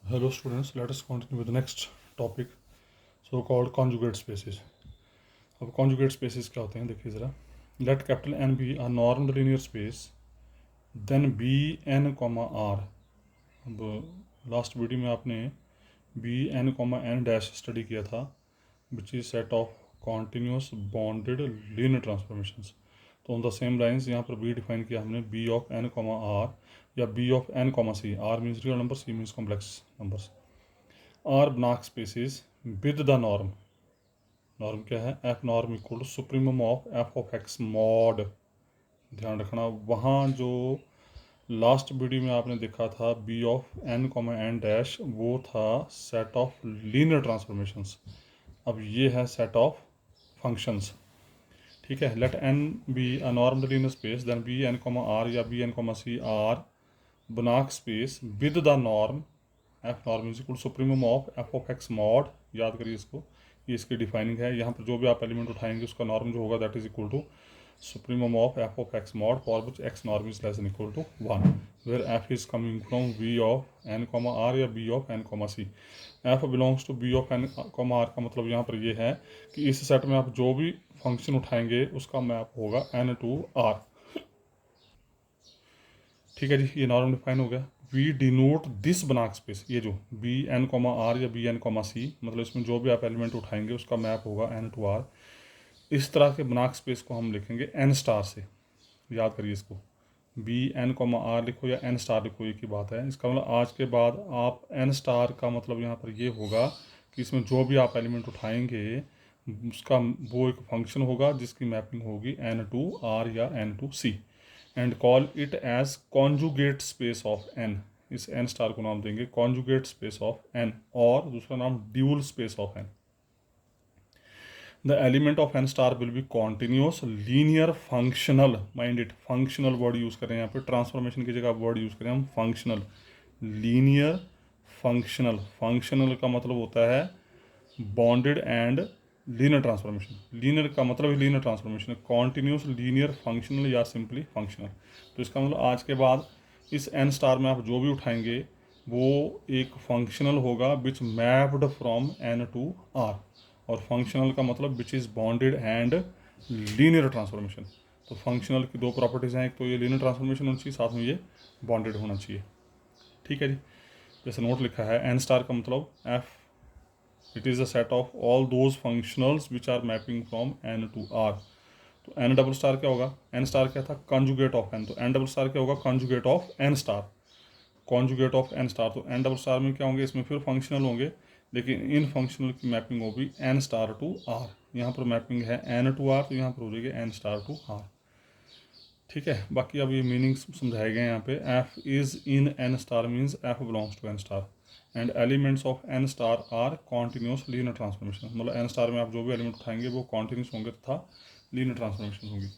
Hello students, let us continue with the next topic, so called conjugate spaces. अब conjugate spaces क्या होते हैं देखिए ज़रा. Let capital N be a normed linear space, then B n comma R. अब last video में आपने B n comma n dash study किया था, which is set of continuous bonded linear transformations. तो ऑन द सेम लाइन्स यहाँ पर B define किया हमने B of n comma R या B of n comma C. R means real number, C means complex numbers. Are block spaces with the norm. Norm क्या है? F norm equal to supremum of F of X mod. ध्यान रखना, वहाँ जो last video में आपने देखा था B of N comma N dash, वो था सेट ऑफ लीनियर ट्रांसफॉर्मेशंस. अब ये है सेट ऑफ फंक्शंस. ठीक है. Let N be a norm the linear space, then B N comma R या B N comma C R block space with the norm F norm is equal supremum of F of X mod. याद करिए इसको, ये इसकी defining है. यहाँ पर जो भी आप एलिमेंट उठाएंगे उसका नॉर्म जो होगा that is equal to supremum of F of X mod for which X norm is less than equal to 1, where F is coming from V of N comma R या B of N comma C. F belongs to B of N comma R का मतलब यहाँ पर ये है कि इस set में आप जो भी फंक्शन उठाएंगे उसका मैप होगा एन टू आर. ठीक है जी, ये नॉर्म डिफाइन हो गया. वी डिनोट दिस बनाक स्पेस, ये जो बी एन कॉमा आर या बी एन कॉमा सी, मतलब इसमें जो भी आप एलिमेंट उठाएंगे उसका मैप होगा एन टू आर. इस तरह के बनाक स्पेस को हम लिखेंगे एन स्टार से. याद करिए इसको, बी एन कॉमा आर लिखो या एन स्टार लिखो, एक ही बात है. इसका मतलब आज के बाद आप एन स्टार का मतलब यहाँ पर ये होगा कि इसमें जो भी आप एलिमेंट उठाएंगे उसका वो एक फंक्शन होगा जिसकी मैपिंग होगी N to R or N to C, and call it as conjugate space of N. इस एन स्टार को नाम देंगे कॉन्जुगेट स्पेस ऑफ एन, और दूसरा नाम dual space of N. The element of N star will be continuous linear functional. Mind it, functional word use करें यहाँ पे, ट्रांसफॉर्मेशन की जगह वर्ड यूज़ करें हम फंक्शनल. लीनियर फंक्शनल, फंक्शनल का मतलब होता है bonded and linear transformation. Linear का मतलब है linear transformation, continuous linear functional या सिंपली फंक्शनल. तो इसका मतलब आज के बाद इस एन स्टार में आप जो भी उठाएंगे वो एक फंक्शनल होगा which mapped from N to R. और फंक्शनल का मतलब which is bonded and linear transformation. तो फंक्शनल की दो प्रॉपर्टीज़ हैं, एक तो ये लीनियर ट्रांसफॉर्मेशन होनी चाहिए, साथ में ये बॉन्डेड होना चाहिए. ठीक है जी. जैसे नोट लिखा है, एन स्टार का मतलब F, it is a set of all those functionals which are mapping from N to R. तो एन डबल स्टार क्या होगा? एन स्टार क्या था? Conjugate of N. तो एन डबल स्टार क्या होगा? Conjugate of N star, conjugate of N star. तो N double star में क्या होंगे? इसमें फिर फंक्शनल होंगे, लेकिन इन फंक्शनल की मैपिंग होगी एन स्टार टू आर. यहाँ पर मैपिंग है एन टू आर, तो यहाँ पर हो जाएगी एन स्टार टू आर. ठीक है. बाकी अब ये मीनिंग समझाए गए यहाँ पे. F is in N star means F belongs to N star, and elements of N star are continuous linear transformation. मतलब एन स्टार में आप जो भी एलिमेंट उठाएंगे वो कॉन्टिन्यूस होंगे तथा लीनियर ट्रांसफॉर्मेशन होगी.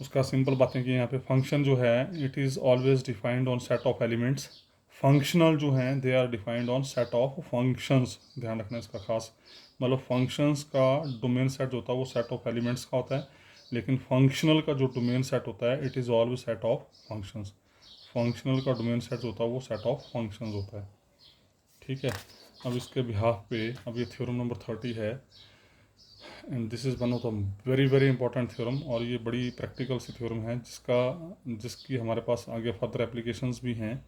उसका सिंपल बातें कि यहाँ पे फंक्शन जो है it is always defined on set of elements. Functional जो हैं they are defined on set of functions. ध्यान रखना इसका खास, मतलब फंक्शंस का डोमेन सेट जो होता है वो सेट ऑफ एलिमेंट्स का होता है, लेकिन फंक्शनल का जो डोमेन सेट होता है it is always set of functions. Functional का डोमेन सेट जो होता है वो सेट ऑफ फंक्शंस होता है. ठीक है. अब इसके बिहाफ पे अब ये थ्योरम नंबर 30 है, and this is one of the very very important theorem. और ये बड़ी प्रैक्टिकल सी थ्योरम है जिसकी हमारे पास आगे फर्दर एप्लीकेशंस भी हैं.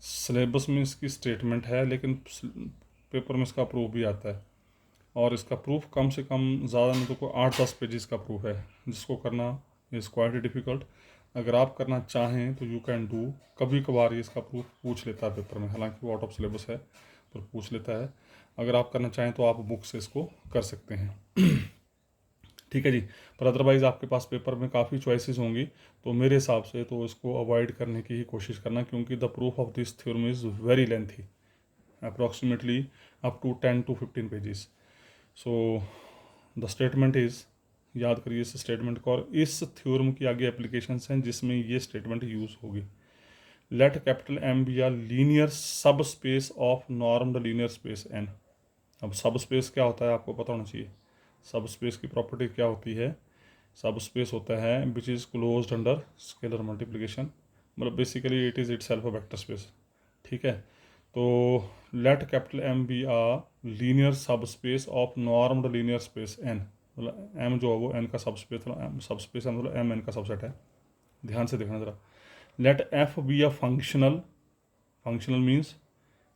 सिलेबस में इसकी स्टेटमेंट है, लेकिन पेपर में इसका प्रूफ भी आता है. और इसका प्रूफ कम से कम ज़्यादा नहीं तो कोई 8-10 पेजेस का प्रूफ है, जिसको करना इज़ क्वाइट डिफ़िकल्ट. अगर आप करना चाहें तो यू कैन डू. कभी कभार ये इसका प्रूफ पूछ लेता है पेपर में, हालांकि वो आउट ऑफ सिलेबस है पर पूछ लेता है. अगर आप करना चाहें तो आप बुक से इसको कर सकते हैं. ठीक है जी. पर अदरवाइज़ आपके पास पेपर में काफ़ी चॉइसेस होंगी, तो मेरे हिसाब से तो इसको अवॉइड करने की ही कोशिश करना, क्योंकि the proof of this theorem is very lengthy, approximately up to 10 to 15 pages. So the statement is, याद करिए इस स्टेटमेंट को, और इस थ्योरम की आगे एप्लीकेशंस हैं जिसमें ये स्टेटमेंट यूज़ होगी. Let capital M be R linear sub space of normed linear space N. अब सब स्पेस क्या होता है आपको पता होना चाहिए. सब स्पेस की प्रॉपर्टी क्या होती है? सब स्पेस होता है which is closed under scalar multiplication, मतलब basically it is it self a vector space. ठीक है. तो let capital M be a linear sub space of normed linear space N, मतलब एम जो है वो एन का सब स्पेस, सब स्पेस है, मतलब एम एन का सबसेट है। ध्यान से देखना ज़रा। Let F be a functional, functional means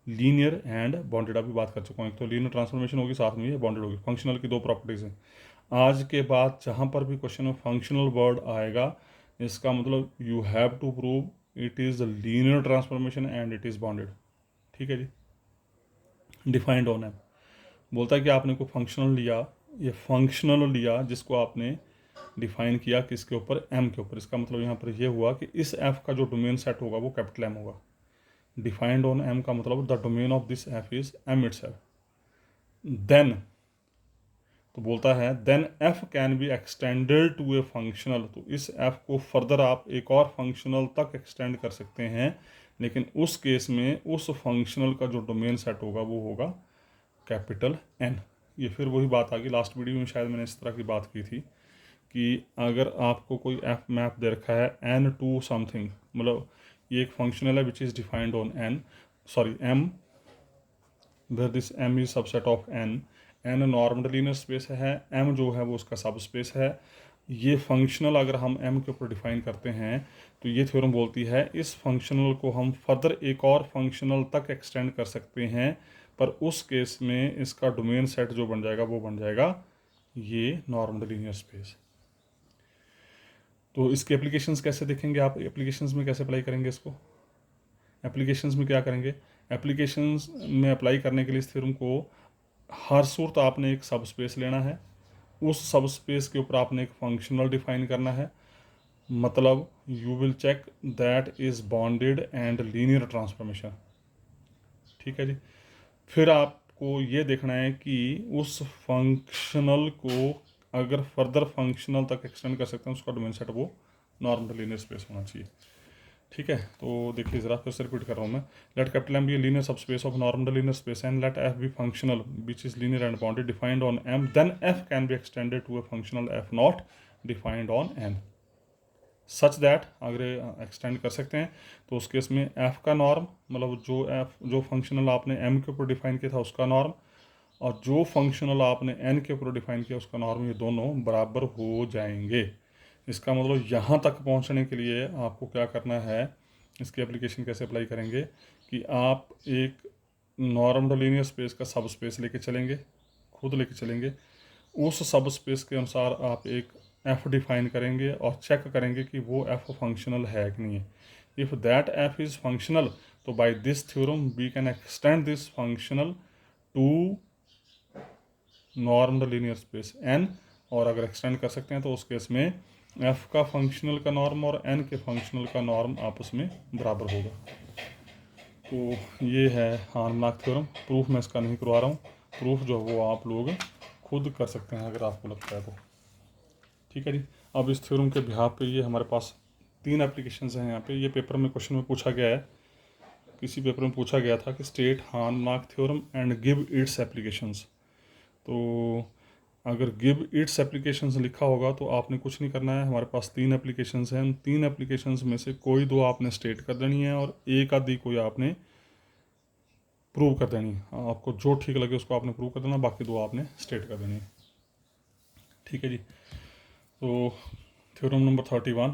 linear and bounded, अभी बात कर चुका हूँ। एक तो लीनियर ट्रांसफॉर्मेशन होगी, साथ में ये बॉन्डेड होगी। फंक्शनल की दो प्रॉपर्टीज़ हैं। आज के बाद जहाँ पर भी क्वेश्चन में फंक्शनल वर्ड आएगा, इसका मतलब you have to prove it is linear transformation and it is bounded. ठीक है जी। डिफाइंड ऑन एम बोलता है कि आपने कोई फंक्शनल लिया, ये फंक्शनल लिया जिसको आपने डिफाइन किया किसके ऊपर, एम के ऊपर। इसका मतलब यहाँ पर ये हुआ कि इस एफ का जो डोमेन सेट होगा वो कैपिटल एम होगा। डिफाइंड ऑन एम का मतलब the domain of this F is M itself. Then तो बोलता है then F can be extended to a functional, तो इस एफ को फर्दर आप एक और फंक्शनल तक एक्सटेंड कर सकते हैं, लेकिन उस केस में उस फंक्शनल का जो डोमेन सेट होगा वो होगा कैपिटल एन। ये फिर वही बात आ गई, लास्ट वीडियो में शायद मैंने इस तरह की बात की थी कि अगर आपको कोई एफ मैप दे रखा है एन टू समथिंग, मतलब ये एक फंक्शनल है which is defined on N, sorry M, where this M is subset of N, N normal linear space है, एम जो है वो उसका सब स्पेस है। ये फंक्शनल अगर हम एम के ऊपर डिफाइन करते हैं तो ये थ्योरम बोलती है इस फंक्शनल को हम फर्दर एक और फंक्शनल तक एक्सटेंड कर सकते हैं, पर उस केस में इसका डोमेन सेट जो बन जाएगा वो बन जाएगा ये नॉर्मल लीनियर स्पेस। तो इसके एप्लीकेशंस कैसे देखेंगे आप, एप्लीकेशंस में कैसे अप्लाई करेंगे इसको? एप्लीकेशंस में क्या करेंगे, एप्लीकेशंस में अप्लाई करने के लिए इस थ्योरम को हर सूरत आपने एक सब स्पेस लेना है, उस सब स्पेस के ऊपर आपने एक फंक्शनल डिफाइन करना है, मतलब you will check that is bounded and linear transformation. ठीक है जी। फिर आपको ये देखना है कि उस फंक्शनल को अगर फर्दर फंक्शनल तक एक्सटेंड कर सकते हैं, उसका डोमेन सेट वो नॉर्मल लीनियर स्पेस होना चाहिए। ठीक है, तो देखिए ज़रा फिर से रिपीट कर रहा हूँ मैं। Let capital M be linear sub space of normal linear space and let F be functional which is linear and bounded defined on M, then F can be extended to a functional F not defined on N such that, अगर extend कर सकते हैं तो उस case में F का norm, मतलब जो फंक्शनल आपने एम के ऊपर डिफाइन किया था उसका नॉर्म, और जो फंक्शनल आपने एन के ऊपर डिफाइन किया उसका नॉर्म, ये दोनों बराबर हो जाएंगे। इसका मतलब यहाँ तक पहुँचने के लिए आपको क्या करना है, इसकी एप्लीकेशन कैसे अप्लाई करेंगे कि आप एक नॉर्मल लीनियर स्पेस का सब स्पेस लेके चलेंगे, खुद लेके चलेंगे, उस सब स्पेस के अनुसार आप एक एफ डिफाइन करेंगे और चेक करेंगे कि वो एफ फंक्शनल है कि नहीं है। If that F is functional तो by this theorem we can extend this functional to normal linear space N, और अगर एक्सटेंड कर सकते हैं तो उस केस में एफ का फंक्शनल का नॉर्म और एन के फंक्शनल का नॉर्म आपस में बराबर होगा। तो ये है हार्मोनिक थ्योरम। प्रूफ मैं इसका नहीं करवा रहा हूँ, प्रूफ जो वो आप लोग खुद कर सकते हैं अगर आपको लगता है तो। ठीक है जी। अब इस थ्योरम के बिहाफ पे ये हमारे पास 3 एप्लीकेशंस हैं यहाँ पे। ये पेपर में क्वेश्चन में पूछा गया है, किसी पेपर में पूछा गया था कि state harmonic theorem and give its applications. तो अगर गिव इट्स एप्लीकेशंस लिखा होगा तो आपने कुछ नहीं करना है। हमारे पास 3 एप्लीकेशंस हैं, उन 3 एप्लीकेशंस में से कोई 2 आपने स्टेट कर देनी है और एक आधी कोई आपने प्रूव कर देनी है। आपको जो ठीक लगे उसको आपने प्रूव कर देना, बाकी 2 आपने स्टेट कर देनी है। ठीक है जी। तो theorem number 31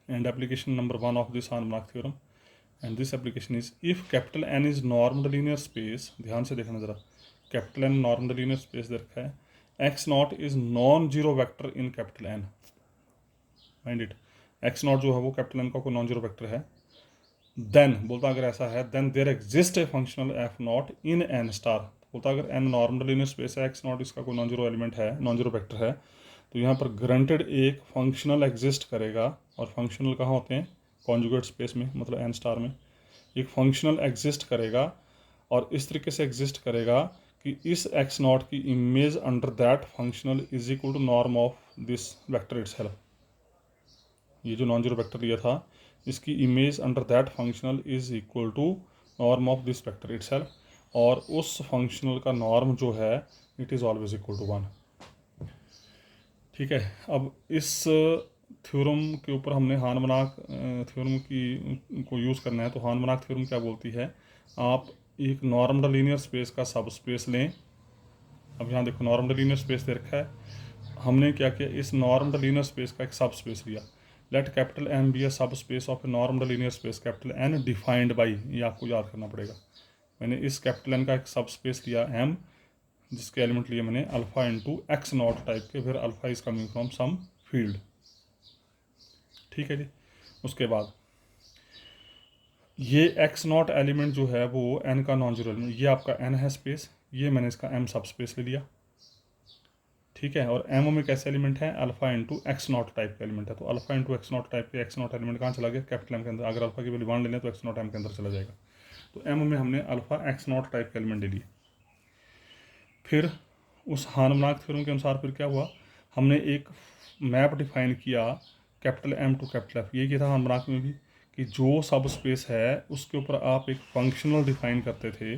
and application number 1 of this harmonic theorem, and this application is if capital N is normal linear space, ध्यान से देखना ज़रा, capital N normal linear space दे रखा है, x not is non zero vector in capital N, mind it, x not जो है वो कैपिटल N का कोई नॉन जीरो वैक्टर है, देन बोलता अगर ऐसा है then there exist a functional F not in N star. बोलता अगर एन नॉर्मल लीनियर स्पेस है, एक्स नॉट इसका कोई नॉन जीरो एलिमेंट है, नॉन जीरो वेक्टर है, तो यहाँ पर ग्रंटेड एक फंक्शनल एग्जिस्ट करेगा। और फंक्शनल कहाँ होते हैं, कॉन्जुगेट स्पेस में, मतलब एन स्टार में एक फंक्शनल एग्जिस्ट करेगा, और इस तरीके से एग्जिस्ट करेगा कि इस एक्स नॉट की image under that functional is equal to norm of this vector itself. ये जो नॉन जीरो वेक्टर लिया था इसकी image under that functional is equal to norm of this vector itself, और उस फंक्शनल का नॉर्म जो है it is always equal to 1। ठीक है। अब इस थ्योरम के ऊपर हमने हार्मोनिक थ्योरम की को यूज़ करना है। तो हार्मोनिक थ्योरम क्या बोलती है, आप एक नॉर्मल लीनियर स्पेस का सब स्पेस लें। अब यहाँ देखो नॉर्मल लीनियर स्पेस दे रखा है, हमने क्या किया, इस नॉर्मल लीनियर स्पेस का एक सब स्पेस लिया। Let capital M be a सब space of a normal linear space capital N defined by, ये आपको याद करना पड़ेगा। मैंने इस कैपिटल एन का एक सब स्पेस लिया एम, जिसके एलिमेंट लिए मैंने alpha into X naught type के, फिर alpha is coming from some field. ठीक है जी। उसके बाद ये एक्स नॉट एलिमेंट जो है वो एन का नॉन जीरो एलिमेंट, ये आपका एन है स्पेस, ये मैंने इसका एम सब स्पेस ले लिया। ठीक है, और एम में कैसे एलिमेंट है, alpha into X naught type का एलिमेंट है, तो alpha into X naught type के एक्स नॉट एलिमेंट कहाँ चला गया, कैपिटल एम के अंदर। अगर अल्फा की वैल्यू 1 ले लें तो एक्स नॉट एम के अंदर चला जाएगा। तो एम में हमने अल्फा एक्स नॉट टाइप के एलिमेंट ले लिए। फिर उस हार्मोनिक थ्योरम के अनुसार फिर क्या हुआ, हमने एक मैप डिफाइन किया capital M to capital F. ये किया था हार्मोनिक में भी कि जो सब स्पेस है उसके ऊपर आप एक फंक्शनल डिफाइन करते थे,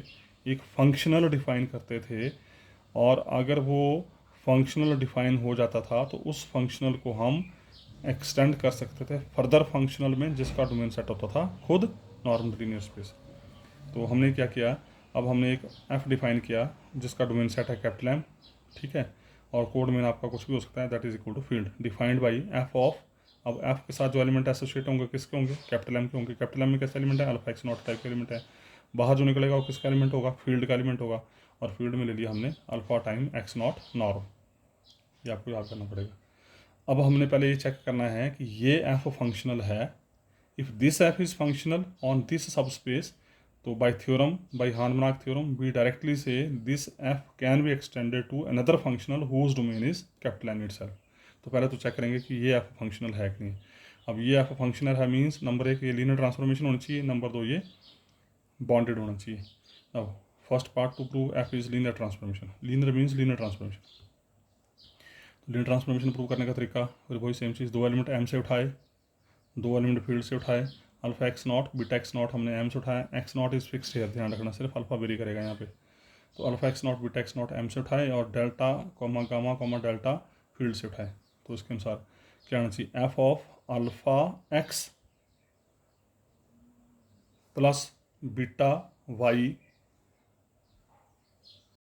एक फंक्शनल डिफाइन करते थे, और अगर वो फंक्शनल डिफाइन हो जाता था तो उस फंक्शनल को हम एक्सटेंड कर सकते थे फर्दर फंक्शनल में, जिसका डोमेन सेट होता था खुद नॉर्मल लीनियर स्पेस। तो हमने क्या किया, अब हमने एक एफ डिफाइन किया जिसका डोमेन सेट है कैपिटल एम। ठीक है, और कोड में आपका कुछ भी हो सकता है, that is equal to field defined by F of. अब एफ के साथ जो एलिमेंट एसोसिएट होंगे किसके होंगे, कैपिटल एम के होंगे। कैपिटल एम में कैसे एलिमेंट है, अल्फा एक्स नॉट टाइप का एलिमेंट है। बाहर जो निकलेगा वो किसका एलिमेंट होगा, फील्ड का एलिमेंट होगा, और फील्ड में ले लिया हमने alpha time x not norm. ये आपको याद करना पड़ेगा। अब हमने पहले ये चेक करना है कि ये एफ फंक्शनल है। If this F is functional on this sub space, तो by theorem, by harmonic theorem we directly से this F can be extended to another functional whose domain is capital N itself. तो पहले तो check करेंगे कि ये F functional है कि नहीं। अब ये एफ फंक्शनल है मीन्स नंबर 1 ये लीनियर ट्रांसफॉर्मेशन होनी चाहिए, नंबर 2 ये बॉन्डेड होना चाहिए। अब first part two prove F is linear transformation, linear means linear transformation. तो लीनियर ट्रांसफॉर्मेशन प्रूव करने का तरीका फिर वही सेम चीज़, दो एलिमेंट एम से उठाए, दो एलिमेंट फील्ड से उठाए, alpha X naught beta X not हमने एम से उठाया, एक्स नॉट इज फिक्स्ड है, ध्यान रखना, सिर्फ अल्फा वेरी करेगा यहाँ पे। तो alpha X naught beta X naught M से उठाए, और delta comma gamma comma delta field से उठाए। तो इसके अनुसार क्या आना चाहिए, F of alpha X plus beta Y